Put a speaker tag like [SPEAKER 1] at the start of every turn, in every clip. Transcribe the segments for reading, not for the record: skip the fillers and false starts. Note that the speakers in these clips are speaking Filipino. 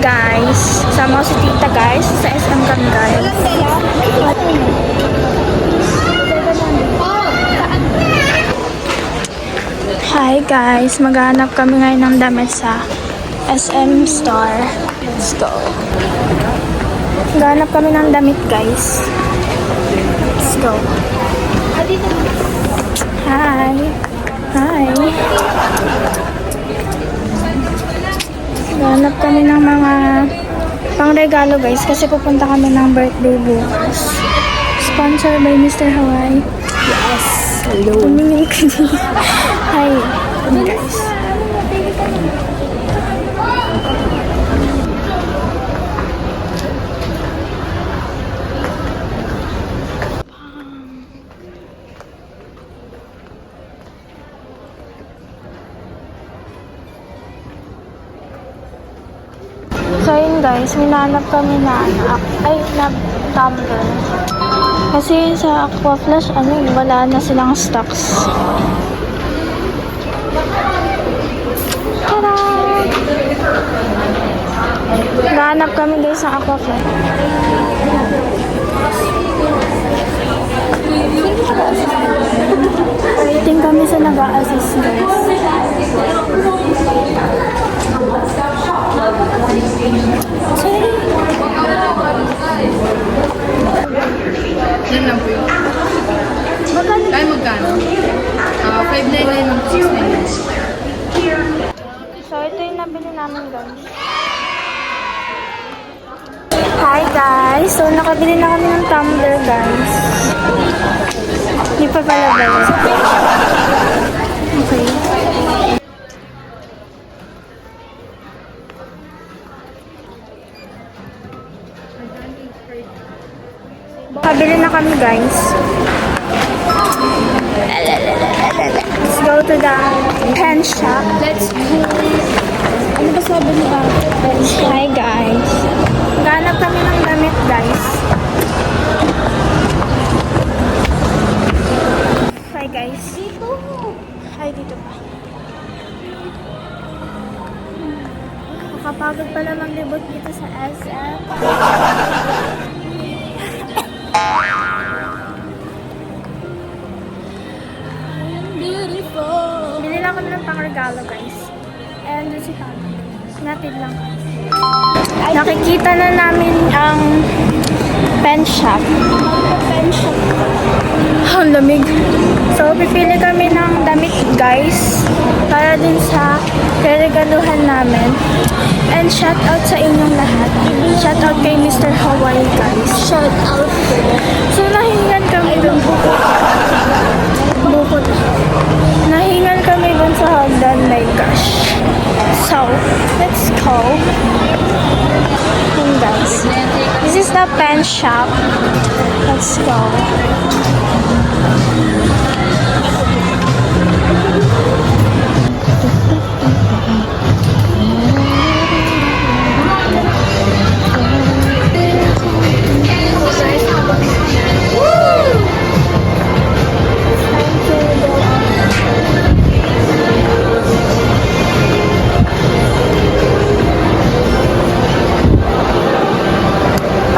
[SPEAKER 1] guys. Sama ko si tita guys. Sa SM kami guys. Hi guys. Maghanap kami ngayon ng damit sa SM store. Let's go. Maghanap kami ng damit guys. Let's go. Hi. Hi. Hanap kami ng mga pang-regalo guys kasi pupunta kami ng birthday bukas. Sponsored by Mr. Hawaii.
[SPEAKER 2] Yes. Hello.
[SPEAKER 1] Tumingin ka din. Hi. Guys. So yun guys, minanap kami na tumbler. Kasi sa Aquaflash, wala na silang stocks. Tada! Nanap kami guys sa Aquaflash. Waiting kami sa nag-a-assist guys.
[SPEAKER 2] Yan lang po yun. Ay, magkano? 599 ng 699.
[SPEAKER 1] So, ito yung nabili namin guys. Hi guys! So, nakabili na kami ng tumbler guys. Hindi pa pala guys. Okay. Nakabili na kami guys. Let's go to the pen shop. Let's go. Ano ba sabi niya? Hi guys. Ganap kami ng damit guys. Hi guys. Hi dito pa. Nakapagod pala maglibot dito sa SM. Beautiful. Bili lang kami ng pang-regalo guys. And doon si Tami. Natid lang. Nakikita na namin ang pen shop. Pen shop. Ang lamig. So, pipili kami ng damit guys. Para din sa regaluhan namin. And shout out sa inyong lahat. Shout out kay Mr. Hawaii guys. Shout out. So, nahingan kami dun. Bukod. Nahingan kami dun sa hagdan. My gosh. So, let's go. And guys, this is the pen shop. Let's go.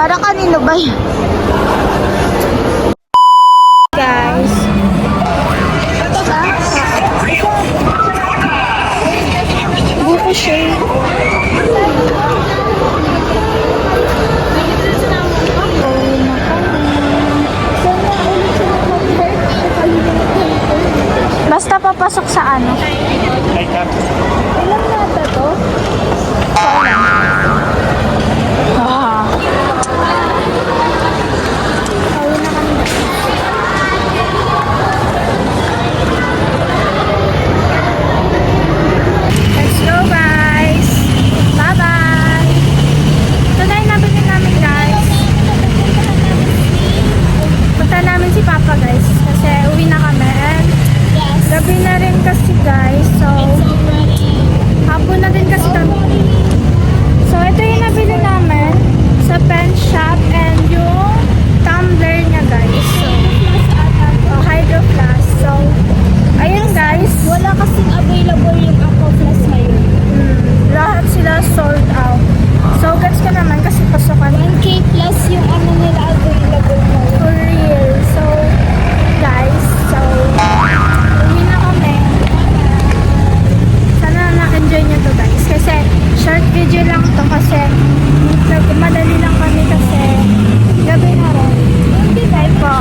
[SPEAKER 1] Para kanino ba yun? Guys. Buko siya. Basta papasok sa ano? Ilang nata to? Ah. lang to kasi nagmadali lang kami kasi gabi na rin. Hi po.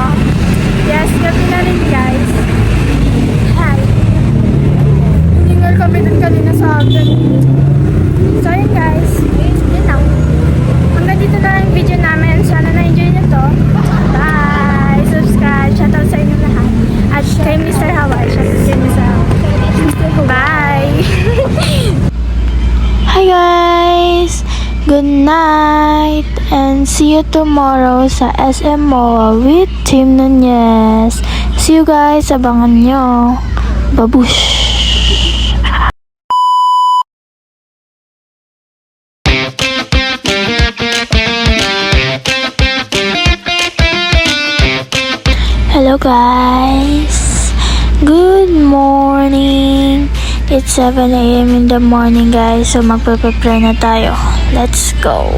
[SPEAKER 1] Yes, gabi na rin guys. Hi. Hiningal kami dun kanina sa atin. So yun guys, yun lang. Hanggang dito na lang yung video namin. Sana na-enjoy nyo to. Bye! Subscribe. Shoutout sa inyo lahat. At kay Mr. Hawaii. Shoutout kay Mr. Hawaii. Bye! Hi guys! Good night! And see you tomorrow sa SM MOA with Team Nunez. See you guys! Abangan nyo. Babush! Hello guys! Good morning! It's 7 a.m. in the morning guys, so magpe-prepare na tayo. Let's go!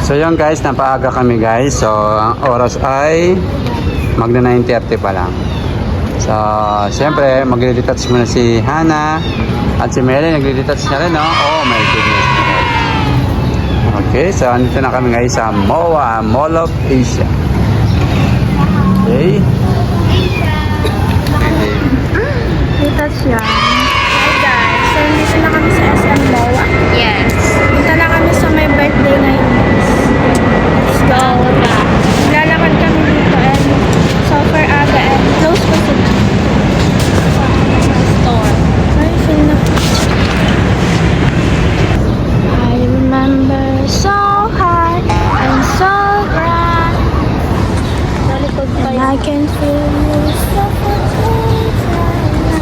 [SPEAKER 3] So yun guys, napaaga kami guys. So ang oras ay magna 9:30 pa lang. So siyempre magre-detach muna si Hana at si Meli nagre-detach na rin, no? Oh my goodness. Okay, so andito na kami guys sa MOA, Mall of Asia. Okay.
[SPEAKER 1] Dito siya. Hi guys. So, dito na kami sa SM MOA.
[SPEAKER 2] Yes.
[SPEAKER 1] Punta na kami sa my birthday ngayon. Let's go. Lalakad kami dito and super aga and close pa sila.
[SPEAKER 2] Store.
[SPEAKER 1] Ay, feel na. I remember so hard and so bright.
[SPEAKER 2] Nalikod pa
[SPEAKER 1] And I can feel you suffocate right now.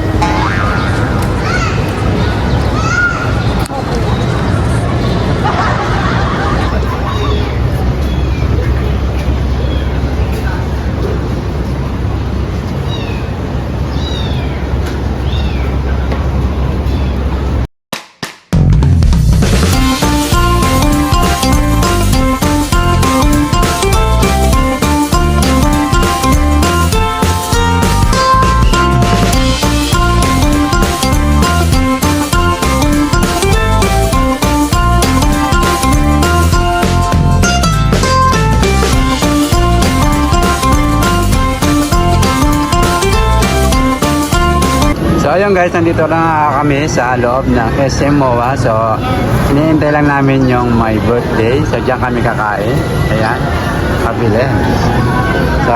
[SPEAKER 3] So ayun guys, nandito na kami sa loob ng SM MOA. So hinihintay lang namin yung my birthday. So diyan kami kakain. Ayan, kabili. So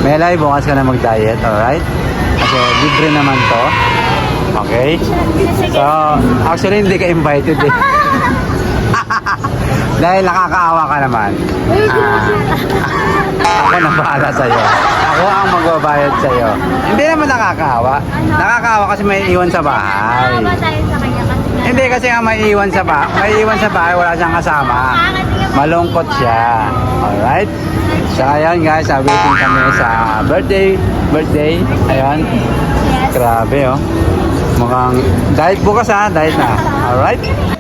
[SPEAKER 3] Melay, bukas ka na mag-diet, alright? Kasi libre naman to. Okay? So actually hindi ka invited eh. Dahil nakakaawa ka naman. Ako na bahala sa'yo. Ako ang magbabayad sa'yo. Hindi naman nakakaawa. Nakakaawa kasi may iwan sa bahay.
[SPEAKER 1] Tayo sa kanya kasi
[SPEAKER 3] Hindi kasi nga may iwan sa bahay. May iwan sa bahay, wala siyang kasama. Malungkot siya. Alright? So ayan guys, waiting kami sa birthday. Ayan. Grabe oh. Mukhang diet bukas ha, diet na. Alright?